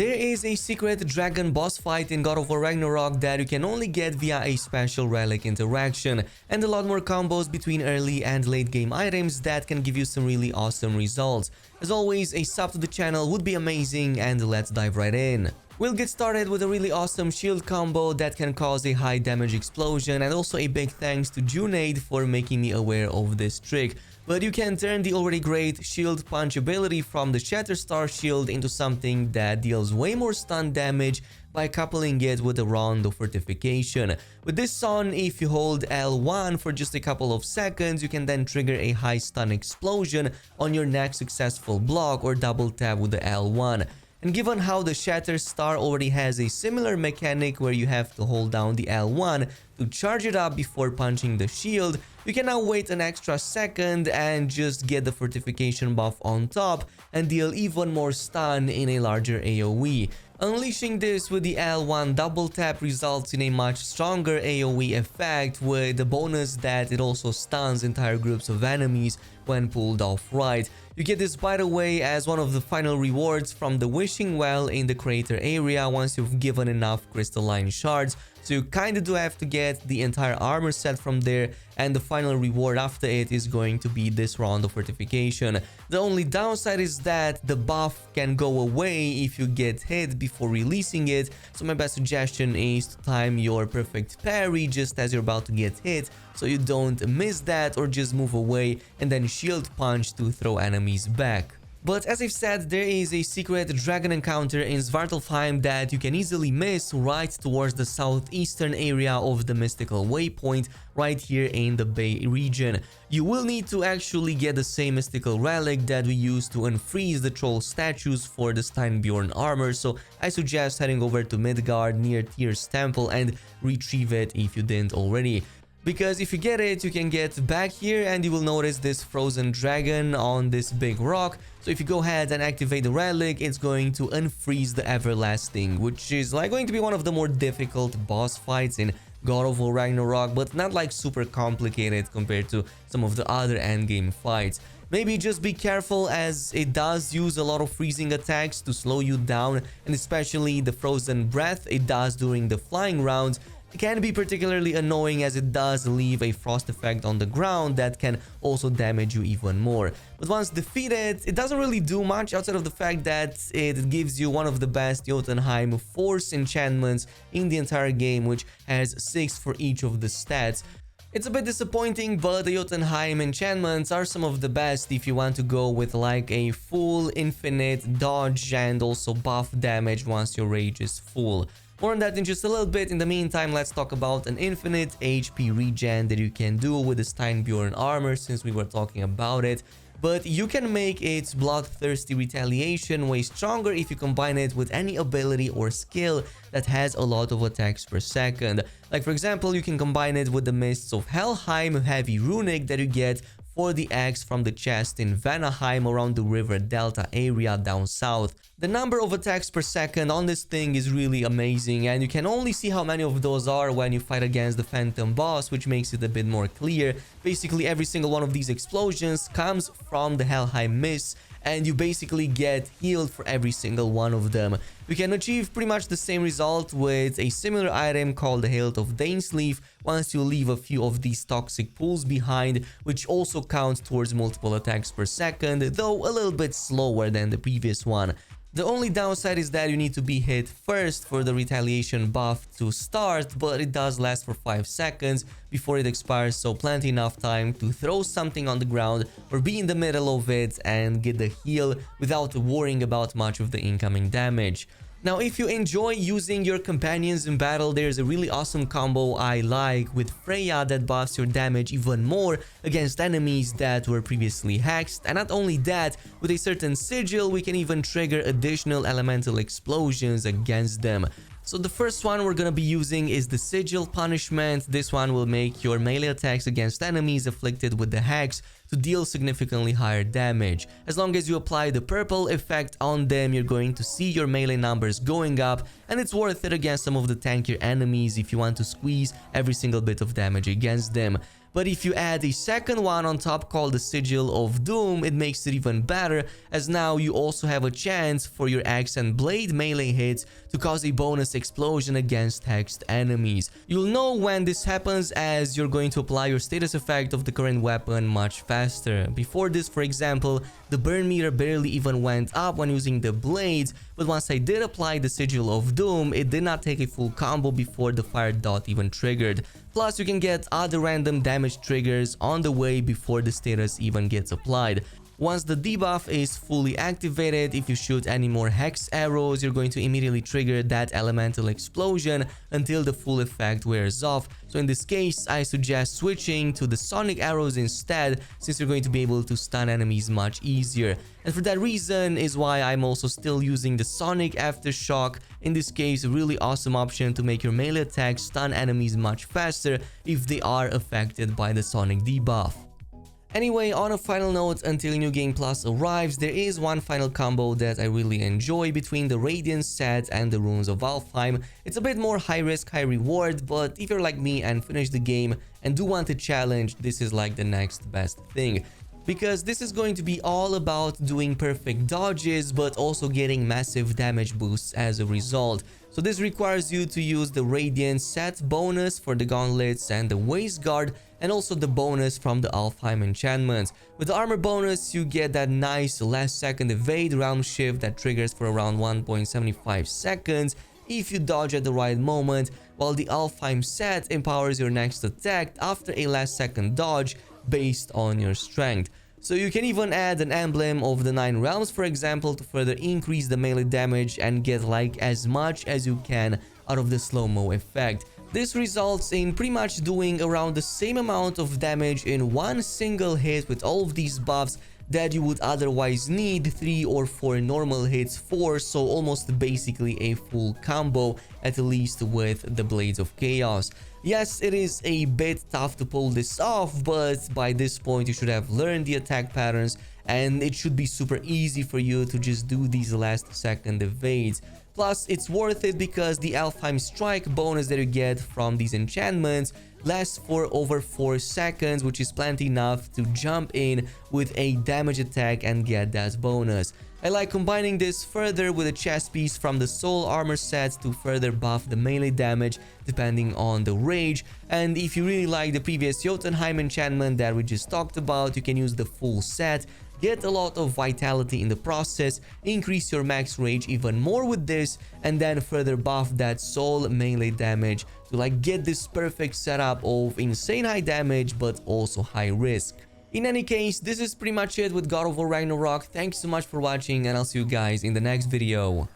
There is a secret dragon boss fight in God of War Ragnarok that you can only get via a special relic interaction, and a lot more combos between early and late game items that can give you some really awesome results. As always, a sub to the channel would be amazing, and let's dive right in. We'll get started with a really awesome shield combo that can cause a high damage explosion, and also a big thanks to Junaid for making me aware of this trick. But you can turn the already great shield punch ability from the Shatterstar shield into something that deals way more stun damage by coupling it with a round of fortification. With this on, if you hold L1 for just a couple of seconds, you can then trigger a high stun explosion on your next successful block or double tap with the L1. And given how the Shatterstar already has a similar mechanic where you have to hold down the L1 to charge it up before punching the shield, you can now wait an extra second and just get the fortification buff on top and deal even more stun in a larger AoE. Unleashing this with the L1 double tap results in a much stronger AoE effect, with the bonus that it also stuns entire groups of enemies when pulled off right. You get this, by the way, as one of the final rewards from the wishing well in the crater area once you've given enough crystalline shards. So you kinda do have to get the entire armor set from there, and the final reward after it is going to be this round of fortification. The only downside is that the buff can go away if you get hit before releasing it, so my best suggestion is to time your perfect parry just as you're about to get hit, so you don't miss that, or just move away and then shield punch to throw enemies back. But as I've said, there is a secret dragon encounter in Svartalfheim that you can easily miss right towards the southeastern area of the mystical waypoint right here in the Bay region. You will need to actually get the same mystical relic that we used to unfreeze the troll statues for the Steinbjorn armor, so I suggest heading over to Midgard near Tyr's temple and retrieve it if you didn't already. Because if you get it, you can get back here and you will notice this frozen dragon on this big rock. So if you go ahead and activate the relic, it's going to unfreeze the everlasting, which is like going to be one of the more difficult boss fights in God of War Ragnarok, but not like super complicated compared to some of the other endgame fights. Maybe just be careful, as it does use a lot of freezing attacks to slow you down, and especially the frozen breath it does during the flying rounds. It can be particularly annoying as it does leave a frost effect on the ground that can also damage you even more. But once defeated, it doesn't really do much outside of the fact that it gives you one of the best Jotunheim force enchantments in the entire game, which has 6 for each of the stats. It's a bit disappointing, but the Jotunheim enchantments are some of the best if you want to go with like a full infinite dodge and also buff damage once your rage is full. More on that in just a little bit. In the meantime, let's talk about an infinite HP regen that you can do with the Steinbjorn armor, since we were talking about it. But you can make its bloodthirsty retaliation way stronger if you combine it with any ability or skill that has a lot of attacks per second. Like for example, you can combine it with the Mists of Helheim heavy runic that you get for the axe from the chest in Vanaheim around the river delta area down south. The number of attacks per second on this thing is really amazing, and you can only see how many of those are when you fight against the Phantom boss, which makes it a bit more clear. Basically, every single one of these explosions comes from the Helheim mists, and you basically get healed for every single one of them. You can achieve pretty much the same result with a similar item called the Hilt of Dainsleif once you leave a few of these toxic pools behind, which also counts towards multiple attacks per second, though a little bit slower than the previous one. The only downside is that you need to be hit first for the retaliation buff to start, but it does last for 5 seconds before it expires, so plenty enough time to throw something on the ground or be in the middle of it and get the heal without worrying about much of the incoming damage. Now, if you enjoy using your companions in battle, there's a really awesome combo I like with Freya that buffs your damage even more against enemies that were previously hexed. And not only that, with a certain sigil, we can even trigger additional elemental explosions against them. So the first one we're gonna be using is the Sigil Punishment. This one will make your melee attacks against enemies afflicted with the hex to deal significantly higher damage. As long as you apply the purple effect on them, you're going to see your melee numbers going up, and it's worth it against some of the tankier enemies if you want to squeeze every single bit of damage against them. But if you add a second one on top called the Sigil of Doom, it makes it even better, as now you also have a chance for your axe and blade melee hits to cause a bonus explosion against hexed enemies. You'll know when this happens, as you're going to apply your status effect of the current weapon much faster. Before this, for example, the burn meter barely even went up when using the blades, but once I did apply the Sigil of Doom, it did not take a full combo before the fire dot even triggered. Plus, you can get other random damage triggers on the way before the status even gets applied. Once the debuff is fully activated, if you shoot any more hex arrows, you're going to immediately trigger that elemental explosion until the full effect wears off. So in this case, I suggest switching to the sonic arrows instead, since you're going to be able to stun enemies much easier. And for that reason is why I'm also still using the sonic aftershock. In this case, a really awesome option to make your melee attacks stun enemies much faster if they are affected by the sonic debuff. Anyway, on a final note, until New Game Plus arrives, there is one final combo that I really enjoy between the Radiance set and the Runes of Alfheim. It's a bit more high risk, high reward, but if you're like me and finish the game and do want a challenge, this is like the next best thing. Because this is going to be all about doing perfect dodges, but also getting massive damage boosts as a result. So this requires you to use the Radiance set bonus for the gauntlets and the waist guard, and also the bonus from the Alfheim enchantments. With the armor bonus, you get that nice last second evade round shift that triggers for around 1.75 seconds if you dodge at the right moment, while the Alfheim set empowers your next attack after a last second dodge based on your strength. So you can even add an emblem of the 9 realms, for example, to further increase the melee damage and get like as much as you can out of the slow-mo effect. This results in pretty much doing around the same amount of damage in one single hit with all of these buffs that you would otherwise need 3 or 4 normal hits for, so almost basically a full combo, at least with the Blades of Chaos. Yes, it is a bit tough to pull this off, but by this point you should have learned the attack patterns and it should be super easy for you to just do these last second evades. Plus, it's worth it because the Alfheim Strike bonus that you get from these enchantments lasts for over 4 seconds, which is plenty enough to jump in with a damage attack and get that bonus. I like combining this further with a chest piece from the Soul Armor set to further buff the melee damage depending on the rage. And if you really like the previous Jotunheim enchantment that we just talked about, you can use the full set. Get a lot of vitality in the process, increase your max rage even more with this, and then further buff that soul melee damage to like get this perfect setup of insane high damage but also high risk. In any case, this is pretty much it with God of War Ragnarok. Thanks so much for watching, and I'll see you guys in the next video.